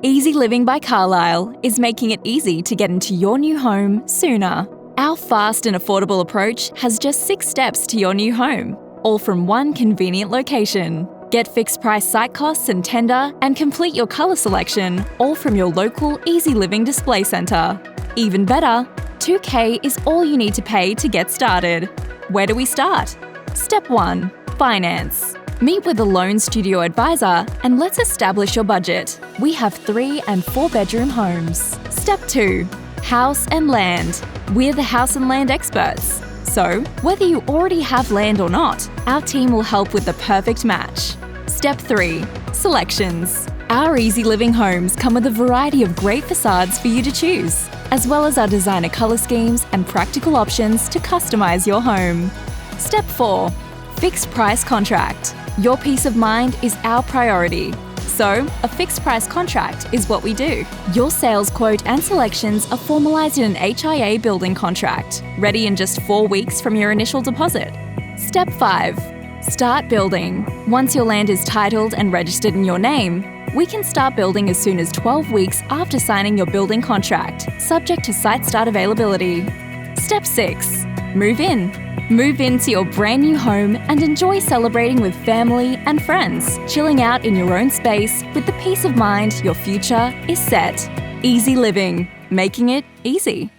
Easy Living by Carlisle is making it easy to get into your new home sooner. Our fast and affordable approach has just 6 steps to your new home, all from one convenient location. Get fixed price site costs and tender, and complete your colour selection, all from your local Easy Living display centre. Even better, $2,000 is all you need to pay to get started. Where do we start? Step 1. Finance. Meet with a loan studio advisor and let's establish your budget. We have 3 and 4 bedroom homes. Step 2. House and land. We're the house and land experts. So, whether you already have land or not, our team will help with the perfect match. Step 3. Selections. Our Easy Living homes come with a variety of great facades for you to choose, as well as our designer colour schemes and practical options to customise your home. Step 4. Fixed price contract. Your peace of mind is our priority. So, a fixed price contract is what we do. Your sales quote and selections are formalised in an HIA building contract, ready in just 4 weeks from your initial deposit. Step 5. Start building. Once your land is titled and registered in your name, we can start building as soon as 12 weeks after signing your building contract, subject to site start availability. Step 6. Move in. Move into your brand new home and enjoy celebrating with family and friends, chilling out in your own space with the peace of mind your future is set. Easy Living, making it easy.